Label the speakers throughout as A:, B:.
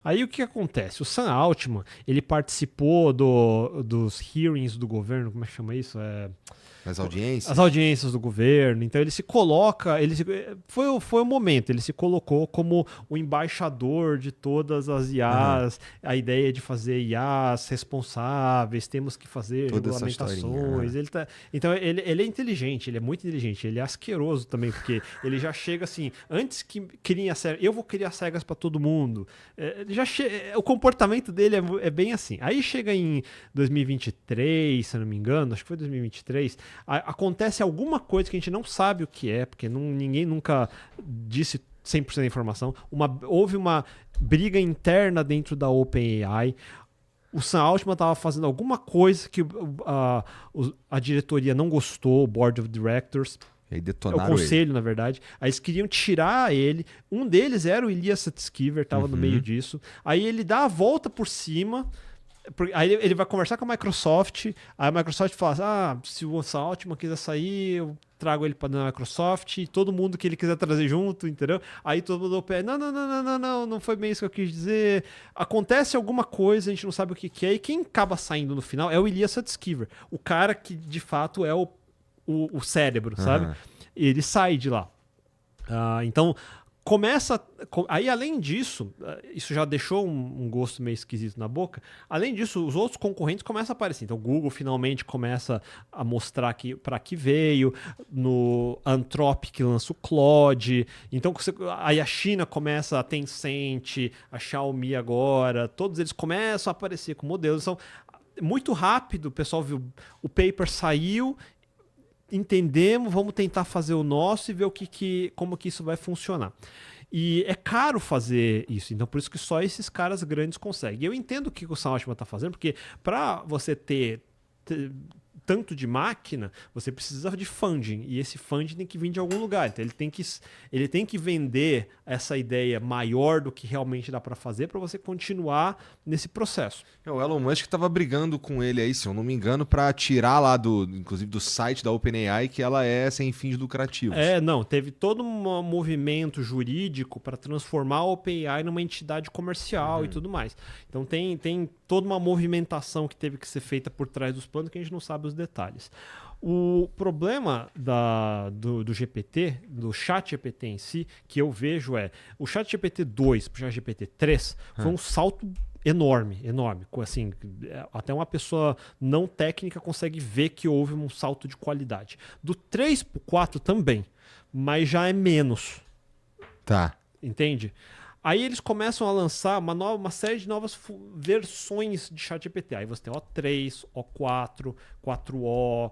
A: Aí o que acontece? O Sam Altman, ele participou dos hearings do governo, como é que chama isso?
B: As audiências?
A: As audiências do governo. Então ele se coloca, foi o momento, ele se colocou como o embaixador de todas as IAs, a ideia de fazer IAs responsáveis, temos que fazer
B: Toda essa
A: regulamentações. Então ele é inteligente, ele é muito inteligente, ele é asqueroso também, porque ele já chega assim, antes que criem as regras, eu vou criar as regras para todo mundo. O comportamento dele é bem assim. Aí chega em 2023, se eu não me engano, acho que foi 2023, acontece alguma coisa que a gente não sabe o que é, porque ninguém nunca disse 100% da informação. Houve uma briga interna dentro da OpenAI. O Sam Altman estava fazendo alguma coisa que a diretoria não gostou, o Board of Directors.
B: E aí detonaram
A: o conselho, na verdade. Aí eles queriam tirar ele. Um deles era o Ilya Sutskever, estava no meio disso. Aí ele dá a volta por cima. Aí ele vai conversar com a Microsoft. Aí a Microsoft fala: se o Sam Altman quiser sair, eu trago ele para a Microsoft. E todo mundo que ele quiser trazer junto, entendeu? Aí todo mundo pede: não foi bem isso que eu quis dizer. Acontece alguma coisa, a gente não sabe o que é. E quem acaba saindo no final é o Ilya Sutskever, o cara que de fato é o cérebro, sabe? E ele sai de lá. Então, começa... Aí, além disso, isso já deixou um gosto meio esquisito na boca. Além disso, os outros concorrentes começam a aparecer. Então, o Google finalmente começa a mostrar para que veio. No Anthropic lança o Claude. Então, aí a China começa, a Tencent, a Xiaomi agora. Todos eles começam a aparecer com modelos. Então, muito rápido, o pessoal viu... O paper saiu... Entendemos, vamos tentar fazer o nosso e ver como que isso vai funcionar. E é caro fazer isso, então por isso que só esses caras grandes conseguem. Eu entendo o que o Sam Altman está fazendo, porque para você ter tanto de máquina, você precisa de funding, e esse funding tem que vir de algum lugar. Então ele tem que vender essa ideia maior do que realmente dá para fazer para você continuar nesse processo.
B: O Elon Musk estava brigando com ele aí, se eu não me engano, para tirar lá inclusive do site da OpenAI que ela é sem fins lucrativos.
A: Teve todo um movimento jurídico para transformar a OpenAI numa entidade comercial e tudo mais. Então tem toda uma movimentação que teve que ser feita por trás dos planos que a gente não sabe os detalhes. O problema do GPT, do ChatGPT em si, que eu vejo o ChatGPT 2 para o ChatGPT 3 foi um salto enorme. Assim, até uma pessoa não técnica consegue ver que houve um salto de qualidade. Do 3 para o 4 também, mas já é menos.
B: Tá.
A: Entende? Aí eles começam a lançar uma série de novas versões de ChatGPT. Aí você tem O3, O4, 4O.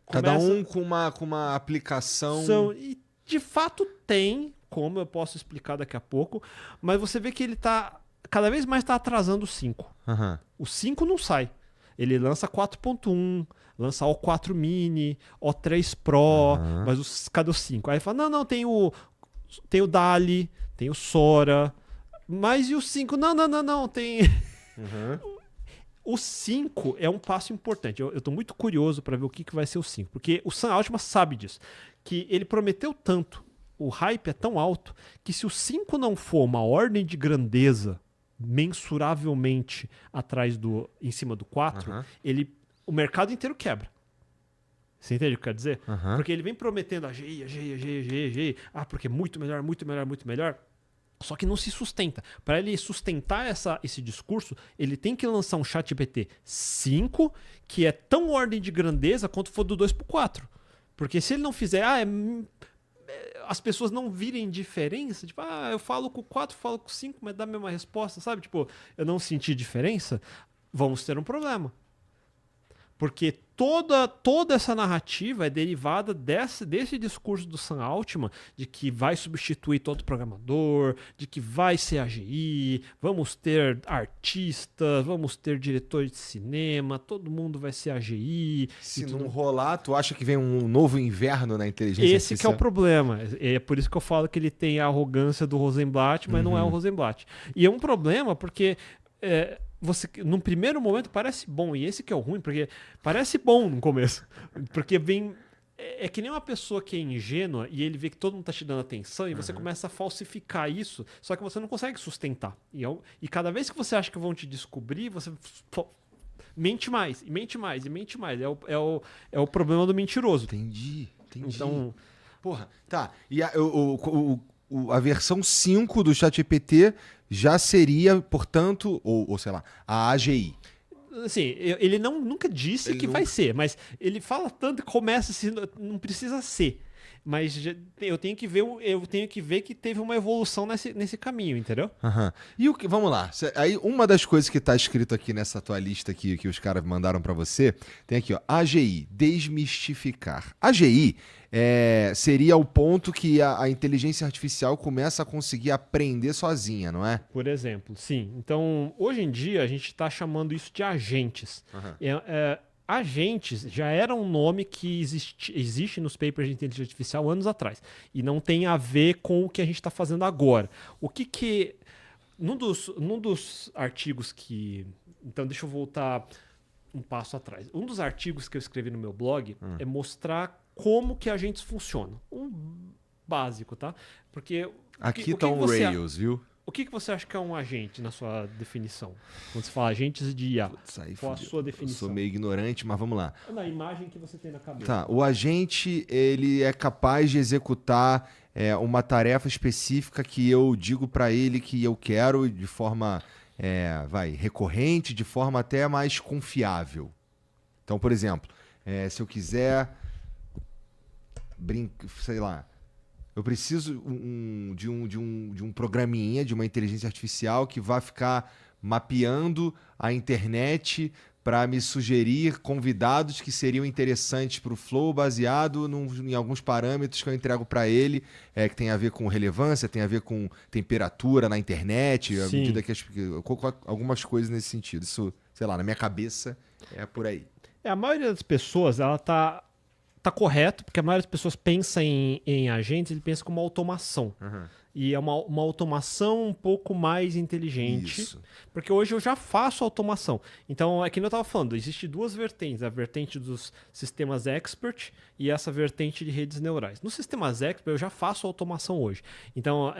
B: Cada um com uma aplicação...
A: E de fato tem, como eu posso explicar daqui a pouco, mas você vê que ele cada vez mais está atrasando o 5. O 5 não sai. Ele lança 4.1, lança O4 Mini, O3 Pro, mas cadê o 5? Aí fala, não, tem o DALL-E, tem o Sora, mas e o 5? Não, tem... O 5 é um passo importante. Eu tô muito curioso para ver o que vai ser o 5, porque o Sam Altman sabe disso, que ele prometeu tanto, o hype é tão alto, que se o 5 não for uma ordem de grandeza mensuravelmente em cima do 4, o mercado inteiro quebra. Você entende o que eu quero dizer? Porque ele vem prometendo a GI, porque é muito melhor. Só que não se sustenta. Para ele sustentar esse discurso, ele tem que lançar um ChatGPT 5 que é tão ordem de grandeza quanto for do 2 para o 4. Porque se ele não fizer, as pessoas não virem diferença, tipo, eu falo com o 4, falo com o 5, mas dá a mesma resposta, sabe? Tipo, eu não senti diferença, vamos ter um problema. Porque toda essa narrativa é derivada desse discurso do Sam Altman de que vai substituir todo programador, de que vai ser AGI, vamos ter artistas, vamos ter diretores de cinema, todo mundo vai ser AGI.
B: Se não rolar, tu acha que vem um novo inverno na inteligência artificial?
A: Esse que é o problema. É por isso que eu falo que ele tem a arrogância do Rosenblatt, mas não é o Rosenblatt. E é um problema porque... Você, num primeiro momento, parece bom. E esse que é o ruim, porque parece bom no começo. Porque vem É que nem uma pessoa que é ingênua e ele vê que todo mundo tá te dando atenção e você começa a falsificar isso, só que você não consegue sustentar. E cada vez que você acha que vão te descobrir, você mente mais, e mente mais, e mente mais. É o problema do mentiroso.
B: Entendi.
A: Então,
B: Porra, tá. E a versão 5 do ChatGPT já seria, portanto, ou sei lá, a AGI.
A: assim, ele nunca disse que vai ser, mas ele fala tanto que começa assim, não precisa ser. Mas eu tenho que ver que teve uma evolução nesse caminho, entendeu?
B: Aham. E vamos lá. Aí uma das coisas que tá escrito aqui nessa tua lista aqui que os caras mandaram pra você, tem aqui, ó, AGI, desmistificar. AGI seria o ponto que a inteligência artificial começa a conseguir aprender sozinha, não é?
A: Por exemplo, sim. Então, hoje em dia a gente está chamando isso de agentes. Agentes já era um nome que existe nos papers de inteligência artificial anos atrás. E não tem a ver com o que a gente está fazendo agora. Num dos artigos que... Então, deixa eu voltar um passo atrás. Um dos artigos que eu escrevi no meu blog é mostrar como que agentes funcionam. Um básico, tá? Porque...
B: Aqui tá um Rails, viu?
A: O que você acha que é um agente na sua definição? Quando você fala agentes de IA, qual a sua definição?
B: Eu sou meio ignorante, mas vamos lá.
A: Na imagem que você tem na cabeça.
B: Tá, o agente ele é capaz de executar uma tarefa específica que eu digo para ele que eu quero de forma recorrente, de forma até mais confiável. Então, por exemplo, se eu quiser sei lá, eu preciso de um programinha, de uma inteligência artificial que vai ficar mapeando a internet para me sugerir convidados que seriam interessantes para o Flow, baseado em alguns parâmetros que eu entrego para ele, que tem a ver com relevância, tem a ver com temperatura na internet, à medida que algumas coisas nesse sentido. Isso, sei lá, na minha cabeça é por aí.
A: A maioria das pessoas, ela tá correto, porque a maioria das pessoas pensa em agentes, ele pensa como automação. E é uma automação um pouco mais inteligente.
B: Isso.
A: Porque hoje eu já faço automação. Então, é que eu estava falando, existe duas vertentes. A vertente dos sistemas expert e essa vertente de redes neurais. Nos sistemas expert, eu já faço automação hoje. Então,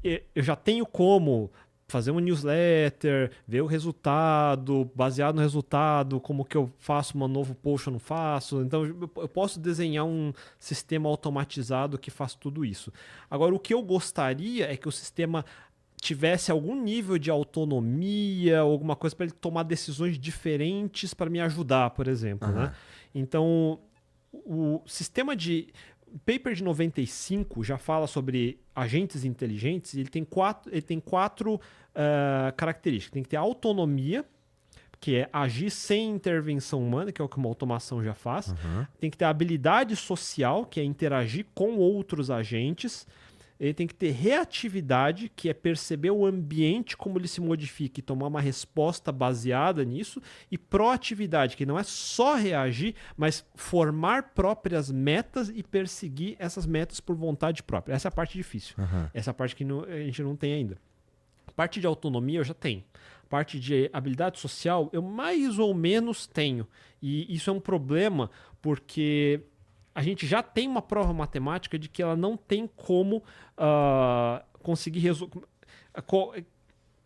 A: eu já tenho como fazer uma newsletter, ver o resultado, baseado no resultado, como que eu faço um novo post ou não faço. Então, eu posso desenhar um sistema automatizado que faz tudo isso. Agora, o que eu gostaria é que o sistema tivesse algum nível de autonomia, alguma coisa para ele tomar decisões diferentes para me ajudar, por exemplo. Né? Então, o sistema o paper de 95 já fala sobre agentes inteligentes e ele tem quatro características. Tem que ter autonomia, que é agir sem intervenção humana, que é o que uma automação já faz. Tem que ter habilidade social, que é interagir com outros agentes. Ele tem que ter reatividade, que é perceber o ambiente, como ele se modifica e tomar uma resposta baseada nisso. E proatividade, que não é só reagir, mas formar próprias metas e perseguir essas metas por vontade própria. Essa é a parte difícil. Essa é a parte que a gente não tem ainda. A parte de autonomia eu já tenho. A parte de habilidade social eu mais ou menos tenho. E isso é um problema porque a gente já tem uma prova matemática de que ela não tem como conseguir resolver.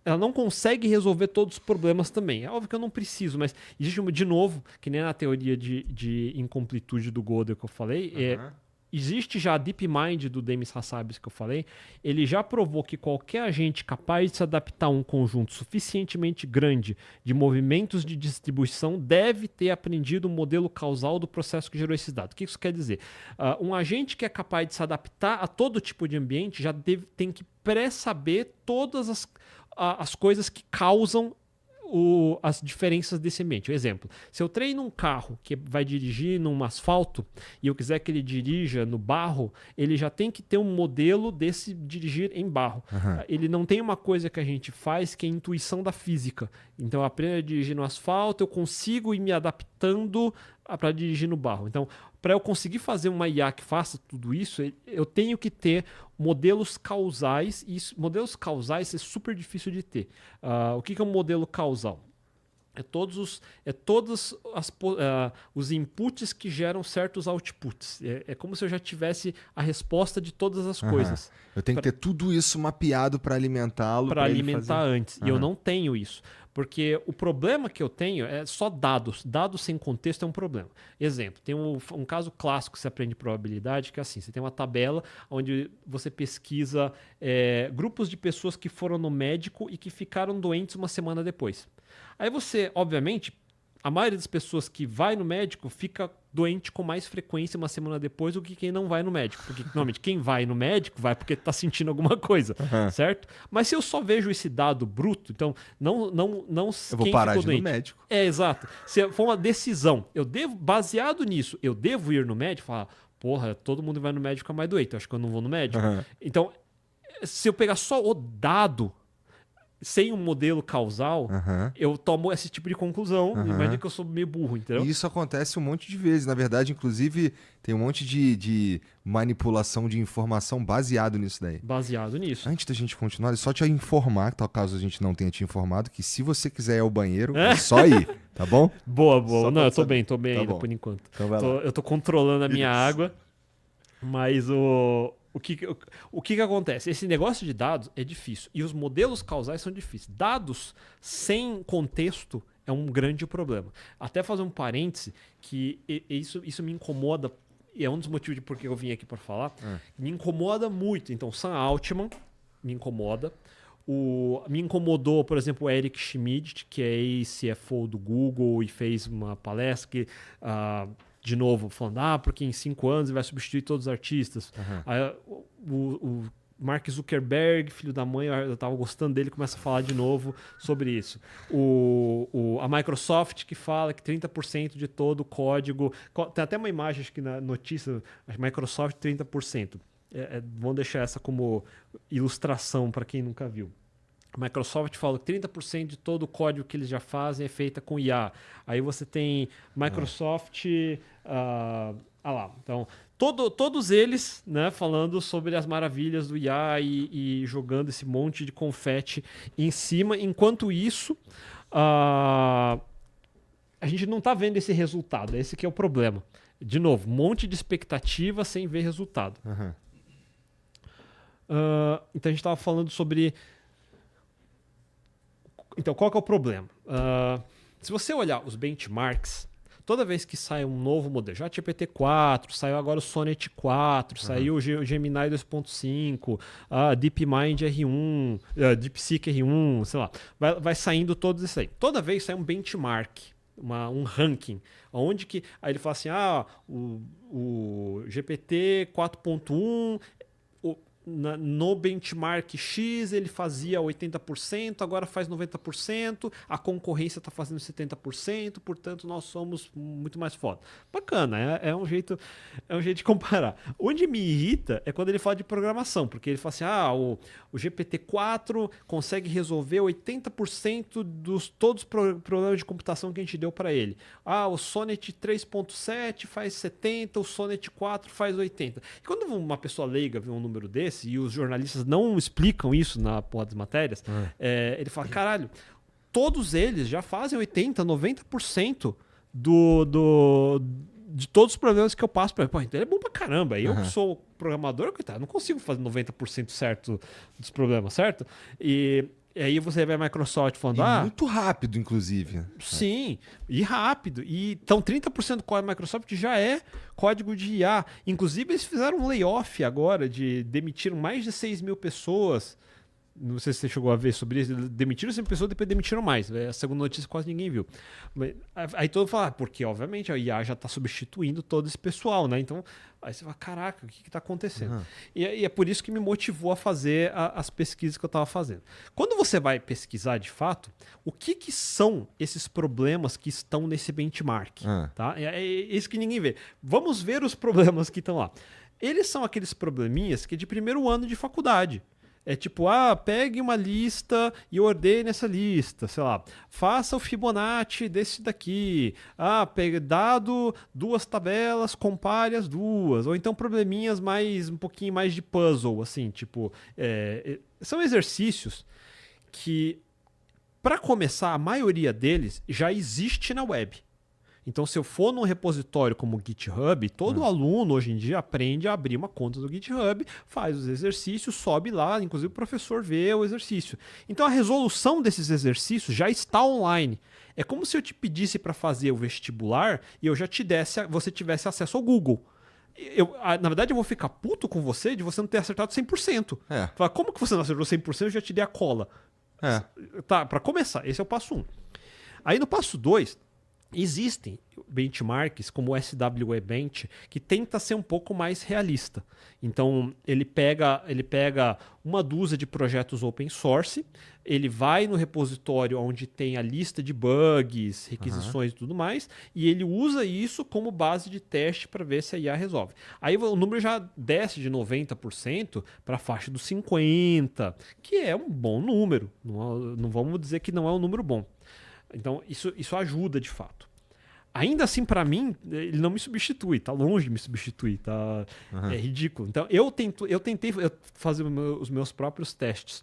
A: Ela não consegue resolver todos os problemas também. É óbvio que eu não preciso, mas existe, de novo, que nem na teoria de incompletude do Gödel que eu falei, existe já a DeepMind do Demis Hassabis que eu falei, ele já provou que qualquer agente capaz de se adaptar a um conjunto suficientemente grande de movimentos de distribuição deve ter aprendido o modelo causal do processo que gerou esses dados. O que isso quer dizer? Um agente que é capaz de se adaptar a todo tipo de ambiente já tem que pré-saber todas as coisas que causam as diferenças desse ambiente. Por exemplo, se eu treino um carro que vai dirigir num asfalto e eu quiser que ele dirija no barro, ele já tem que ter um modelo desse dirigir em barro. Ele não tem uma coisa que a gente faz que é a intuição da física. Então eu aprendo a dirigir no asfalto, eu consigo ir me adaptando para dirigir no barro. Então, para eu conseguir fazer uma IA que faça tudo isso, eu tenho que ter modelos causais, e modelos causais é super difícil de ter. O que é um modelo causal? É todos os inputs que geram certos outputs. É como se eu já tivesse a resposta de todas as coisas.
B: Eu tenho que ter tudo isso mapeado para alimentá-lo.
A: Para alimentar antes. E eu não tenho isso. Porque o problema que eu tenho é só dados. Dados sem contexto é um problema. Exemplo, tem um caso clássico que você aprende probabilidade, que é assim, você tem uma tabela onde você pesquisa grupos de pessoas que foram no médico e que ficaram doentes uma semana depois. Aí você, obviamente, a maioria das pessoas que vai no médico fica doente com mais frequência uma semana depois do que quem não vai no médico. Porque, normalmente, quem vai no médico vai porque está sentindo alguma coisa, certo? Mas se eu só vejo esse dado bruto, então, não
B: eu vou parar de ir no médico.
A: Exato. Se for uma decisão, baseado nisso, eu devo ir no médico e falar, porra, todo mundo vai no médico fica mais doente, eu acho que eu não vou no médico. Então, se eu pegar só o dado sem um modelo causal, eu tomo esse tipo de conclusão. Imagina que eu sou meio burro, entendeu?
B: E isso acontece um monte de vezes. Na verdade, inclusive, tem um monte de manipulação de informação baseado nisso daí.
A: Baseado nisso.
B: Antes da gente continuar, só te informar, tal caso a gente não tenha te informado, que se você quiser ir ao banheiro, é só ir, tá bom?
A: Boa. Não, eu tô bem
B: tá
A: ainda
B: bom.
A: Por enquanto.
B: Então vai lá.
A: Eu tô controlando a minha água, mas o que acontece? Esse negócio de dados é difícil. E os modelos causais são difíceis. Dados sem contexto é um grande problema. Até fazer um parêntese, que isso me incomoda, e é um dos motivos de por que eu vim aqui para falar. Me incomoda muito. Então, Sam Altman me incomoda. Me incomodou, por exemplo, o Eric Schmidt, que é ex-CFO do Google e fez uma palestra que... de novo, falando, porque em 5 anos ele vai substituir todos os artistas. Aí, o Mark Zuckerberg, filho da mãe, eu estava gostando dele, começa a falar de novo sobre isso. A Microsoft que fala que 30% de todo o código... Tem até uma imagem, acho que na notícia, a Microsoft 30%. Vamos deixar essa como ilustração para quem nunca viu. A Microsoft fala que 30% de todo o código que eles já fazem é feita com IA. Aí você tem Microsoft... Então, todos eles, né, falando sobre as maravilhas do IA e jogando esse monte de confete em cima. Enquanto isso, a gente não está vendo esse resultado. Esse que é o problema. De novo, um monte de expectativa sem ver resultado. Então, a gente estava falando sobre... Então, qual que é o problema? Se você olhar os benchmarks, toda vez que sai um novo modelo, já GPT-4, saiu agora o Sonnet 4, saiu o Gemini 2.5, DeepMind R1, DeepSeek R1, sei lá, vai saindo todos esses aí. Toda vez sai um benchmark, um ranking, onde que... Aí ele fala assim, o GPT 4.1... No benchmark X ele fazia 80%, agora faz 90%, a concorrência está fazendo 70%, portanto nós somos muito mais foda. Bacana, é um jeito de comparar. Onde me irrita é quando ele fala de programação, porque ele fala assim, o GPT-4 consegue resolver 80% dos todos os problemas de computação que a gente deu para ele. O Sonnet 3.7 faz 70%, o Sonnet 4 faz 80%. E quando uma pessoa leiga vê um número desse, e os jornalistas não explicam isso na porra das matérias, ele fala, caralho, todos eles já fazem 80%, 90% de todos os problemas que eu passo para ele. Pô, então ele é bom pra caramba. Eu que sou programador, coitado, não consigo fazer 90% certo dos problemas, certo? E aí você vê a Microsoft falando...
B: muito rápido, inclusive.
A: Sim, e rápido. Então, 30% do código da Microsoft já é código de IA. Inclusive, eles fizeram um layoff agora, demitiram mais de 6 mil pessoas. Não sei se você chegou a ver sobre isso. Demitiram 100 pessoas, depois demitiram mais. A segunda notícia quase ninguém viu. Aí todo mundo fala, porque obviamente a IA já está substituindo todo esse pessoal, né? Então, aí você fala, caraca, o que está acontecendo? E é por isso que me motivou a fazer as pesquisas que eu estava fazendo. Quando você vai pesquisar de fato, o que são esses problemas que estão nesse benchmark? Tá? É isso que ninguém vê. Vamos ver os problemas que estão lá. Eles são aqueles probleminhas que é de primeiro ano de faculdade. É tipo, pegue uma lista e ordene essa lista, sei lá, faça o Fibonacci desse daqui, pegue dado 2 tabelas, compare as duas, ou então probleminhas um pouquinho mais de puzzle, assim, tipo, são exercícios que Para começar, a maioria deles já existe na web. Então, se eu for num repositório como o GitHub, todo aluno hoje em dia aprende a abrir uma conta do GitHub, faz os exercícios, sobe lá, inclusive o professor vê o exercício. Então, a resolução desses exercícios já está online. É como se eu te pedisse para fazer o vestibular e eu já você tivesse acesso ao Google. Na verdade, eu vou ficar puto com você de você não ter acertado 100%. Falar, como que você não acertou 100%? Eu já te dei a cola. Tá, para começar, esse é o passo 1. Aí no passo 2, existem benchmarks como o SWE Bench que tenta ser um pouco mais realista. Então, ele pega uma dúzia de projetos open source, ele vai no repositório onde tem a lista de bugs, requisições e tudo mais, e ele usa isso como base de teste para ver se a IA resolve. Aí o número já desce de 90% para a faixa dos 50%, que é um bom número. Não vamos dizer que não é um número bom. Então, isso ajuda de fato. Ainda assim, para mim, ele não me substitui, tá longe de me substituir, tá? É ridículo. Então, eu tentei fazer os meus próprios testes.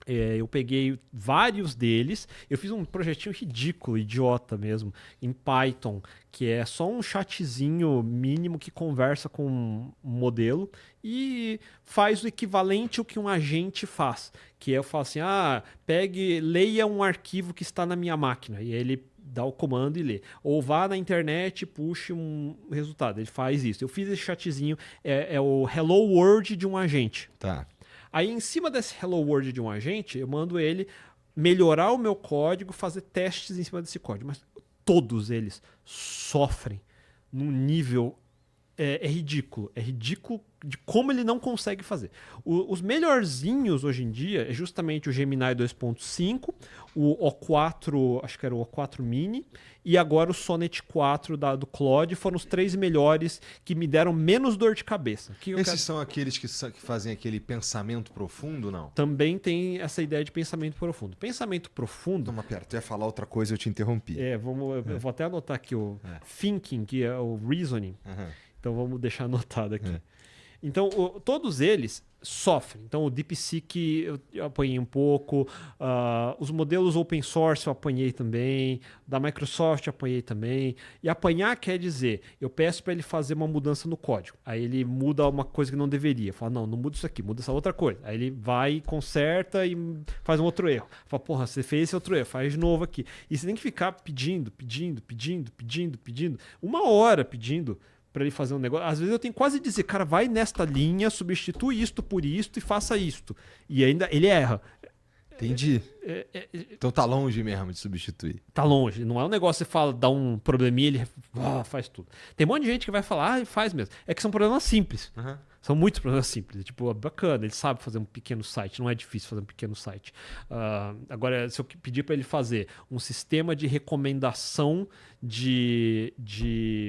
A: Eu peguei vários deles, eu fiz um projetinho ridículo, idiota mesmo, em Python, que é só um chatzinho mínimo que conversa com um modelo e faz o equivalente ao que um agente faz, que eu falo assim, leia um arquivo que está na minha máquina, e ele dá o comando e lê. Ou vá na internet e puxe um resultado, ele faz isso. Eu fiz esse chatzinho, é o Hello World de um agente.
B: Tá.
A: Aí, em cima desse Hello World de um agente, eu mando ele melhorar o meu código, fazer testes em cima desse código. Mas todos eles sofrem num nível... É ridículo. É ridículo de como ele não consegue fazer. Os melhorzinhos hoje em dia é justamente o Gemini 2.5, o O4, acho que era o O4 Mini, e agora o Sonnet 4 do Claude foram os 3 melhores que me deram menos dor de cabeça.
B: Esses são aqueles que fazem aquele pensamento profundo, não?
A: Também tem essa ideia de pensamento profundo. Pensamento profundo...
B: Não, pera, tu ia falar outra coisa, eu te interrompi.
A: Eu vou até anotar aqui o Thinking, que é o Reasoning. Então vamos deixar anotado aqui. Então, todos eles sofrem. Então, o DeepSeek eu apanhei um pouco, os modelos open source eu apanhei também, da Microsoft eu apanhei também. E apanhar quer dizer, eu peço para ele fazer uma mudança no código. Aí ele muda uma coisa que não deveria. Fala, não muda isso aqui, muda essa outra coisa. Aí ele vai, conserta e faz um outro erro. Fala, porra, você fez esse outro erro, faz de novo aqui. E você tem que ficar pedindo, 1 hora pedindo para ele fazer um negócio. Às vezes eu tenho quase dizer, cara, vai nesta linha, substitui isto por isto e faça isto. E ainda ele erra.
B: Entendi. Então tá longe mesmo de substituir.
A: Tá longe. Não é um negócio que você fala, dá um probleminha, ele faz tudo. Tem um monte de gente que vai falar, faz mesmo. É que são problemas simples. São muitos problemas simples. Tipo, bacana, ele sabe fazer um pequeno site, não é difícil fazer um pequeno site. Agora, se eu pedir para ele fazer um sistema de recomendação de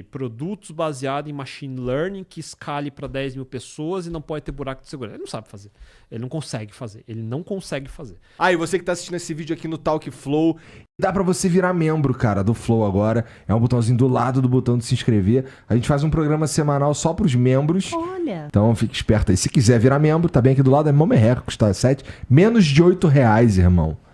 A: produtos baseado em machine learning que escale para 10 mil pessoas e não pode ter buraco de segurança. Ele não sabe fazer. Ele não consegue fazer.
C: E você que tá assistindo esse vídeo aqui no Talkflow,
B: dá pra você virar membro, cara, do Flow agora. É um botãozinho do lado do botão de se inscrever. A gente faz um programa semanal só pros membros.
D: Olha.
B: Então fique esperto aí. Se quiser virar membro, tá bem aqui do lado. É mó merreca, custa menos de R$8, irmão.